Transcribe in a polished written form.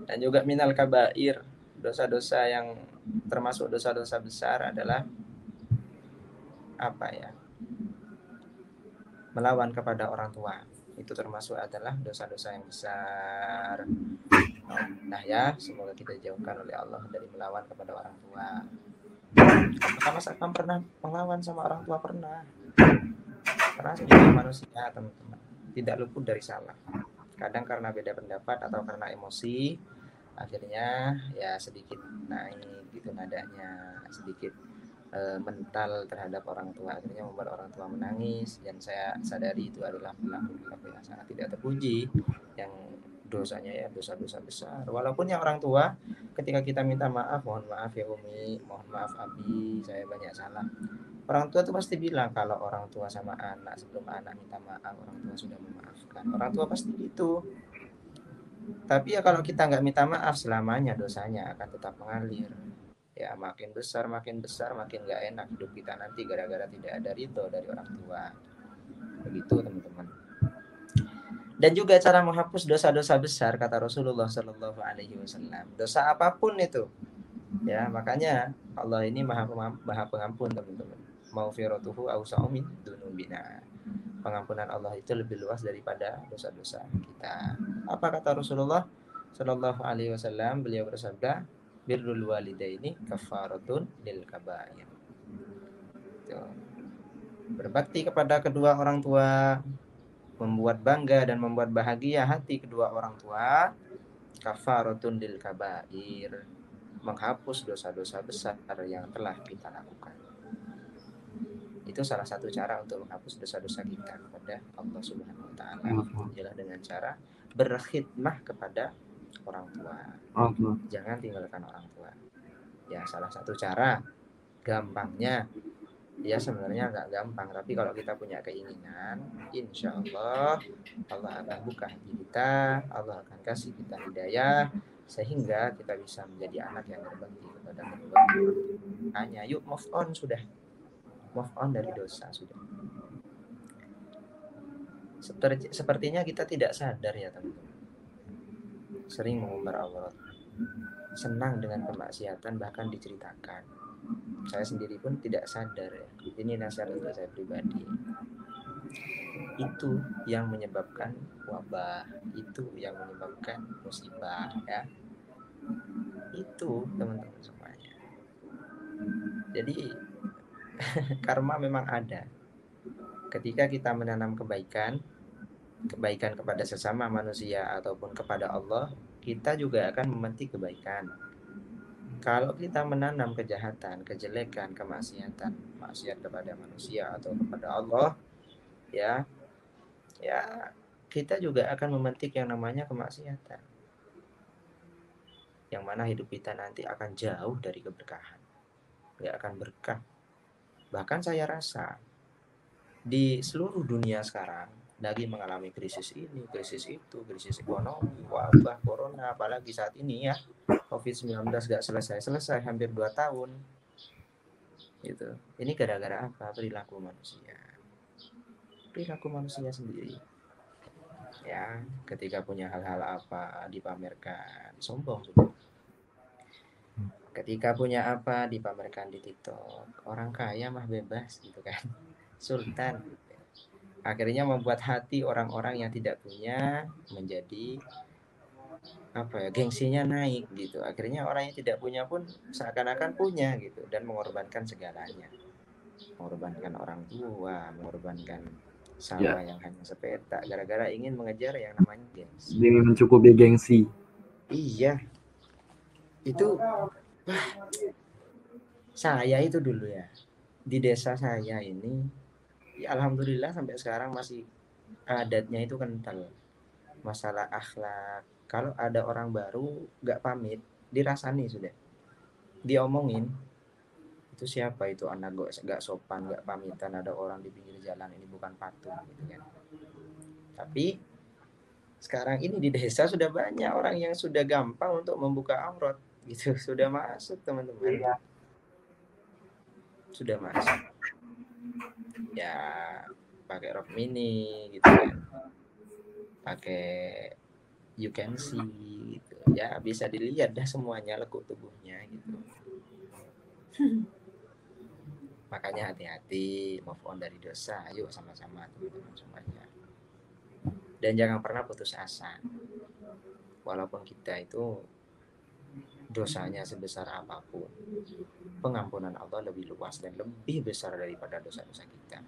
Dan juga minal kabair, dosa-dosa yang termasuk dosa-dosa besar adalah apa ya? Melawan kepada orang tua. Itu termasuk adalah dosa-dosa yang besar. Nah ya, semoga kita dijauhkan oleh Allah dari melawan kepada orang tua. Apakah Mas Akam pernah melawan sama orang tua? Pernah. Karena sebagai manusia, teman-teman, tidak luput dari salah. Kadang karena beda pendapat atau karena emosi, akhirnya ya sedikit naik gitu nadanya, sedikit mental terhadap orang tua, akhirnya membuat orang tua menangis. Dan saya sadari itu adalah perilaku yang sangat tidak terpuji, yang dosanya ya dosa-dosa besar. Walaupun yang orang tua ketika kita minta maaf, mohon maaf ya Umi, mohon maaf Abi, saya banyak salah. Orang tua tuh pasti bilang kalau orang tua sama anak sebelum anak minta maaf, orang tua sudah memaafkan. Orang tua pasti gitu. Tapi ya kalau kita nggak minta maaf selamanya dosanya akan tetap mengalir. Ya makin besar makin nggak enak hidup kita nanti gara-gara tidak ada ridho dari orang tua. Begitu teman-teman. Dan juga cara menghapus dosa-dosa besar kata Rasulullah Shallallahu Alaihi Wasallam. Dosa apapun itu, ya makanya Allah ini maha pengampun teman-teman. Maufiratuhu awsa'u min dunubina. Pengampunan Allah itu lebih luas daripada dosa-dosa kita. Apa kata Rasulullah Shallallahu Alaihi Wasallam? Beliau bersabda, birrul walidaini kafaratun lil kabair. Berbakti kepada kedua orang tua membuat bangga dan membuat bahagia hati kedua orang tua, kafaratun lil kabair, menghapus dosa-dosa besar yang telah kita lakukan. Itu salah satu cara untuk menghapus dosa-dosa kita kepada Allah Subhanahu wa taala, ialah dengan cara berkhidmah kepada orang tua. Jangan tinggalkan orang tua. Ya, salah satu cara, gampangnya ya sebenarnya nggak gampang, tapi kalau kita punya keinginan, insya Allah Allah akan buka hati kita, Allah akan kasih kita hidayah sehingga kita bisa menjadi anak yang berbakti kepada kedua orang tua. Hanya yuk move on sudah, move on dari dosa sudah. Sepertinya kita tidak sadar ya teman-teman, sering mengumbar aurat, senang dengan kemaksiatan, bahkan diceritakan. Saya sendiri pun tidak sadar ya. Ini nasihat untuk saya pribadi. Itu yang menyebabkan wabah, itu yang menyebabkan musibah ya. Itu teman-teman semuanya. Jadi karma memang ada. Ketika kita menanam kebaikan kepada sesama manusia ataupun kepada Allah, kita juga akan memetik kebaikan. Kalau kita menanam kejahatan, kejelekan, kemaksiatan, maksiat kepada manusia atau kepada Allah, ya kita juga akan memetik yang namanya kemaksiatan. Yang mana hidup kita nanti akan jauh dari keberkahan, nggak akan berkah. Bahkan saya rasa di seluruh dunia sekarang lagi mengalami krisis ini, krisis itu, krisis ekonomi, wabah, corona, apalagi saat ini ya, COVID-19 gak selesai-selesai, hampir 2 tahun. Gitu. Ini gara-gara apa? Perilaku manusia. Perilaku manusia sendiri. Ya, ketika punya hal-hal apa dipamerkan, sombong sudah. Ketika punya apa dipamerkan di TikTok, orang kaya mah bebas gitu kan. Sultan. Akhirnya membuat hati orang-orang yang tidak punya menjadi apa ya, gengsinya naik gitu. Akhirnya orang yang tidak punya pun seakan-akan punya gitu dan mengorbankan segalanya. Mengorbankan orang tua, mengorbankan sawah yang hanya sepetak gara-gara ingin mengejar yang namanya gengsi. Demi mencukupi gengsi. Iya. Itu saya itu dulu ya. Di desa saya ini ya alhamdulillah sampai sekarang masih adatnya itu kental. Masalah akhlak, kalau ada orang baru gak pamit, dirasani sudah, diomongin itu siapa itu anak gak sopan, gak pamitan, ada orang di pinggir jalan, ini bukan patung gitu kan. Tapi sekarang ini di desa sudah banyak orang yang sudah gampang untuk membuka aurat gitu, sudah masuk teman-teman, sudah masuk ya, pakai rok mini gitu kan, pakai you can see gitu. ya bisa dilihat dah semuanya lekuk tubuhnya gitu. Makanya hati-hati, move on dari dosa. Ayo sama-sama teman-teman semuanya. Dan jangan pernah putus asa. Walaupun kita itu dosanya sebesar apapun, pengampunan Allah lebih luas dan lebih besar daripada dosa-dosa kita.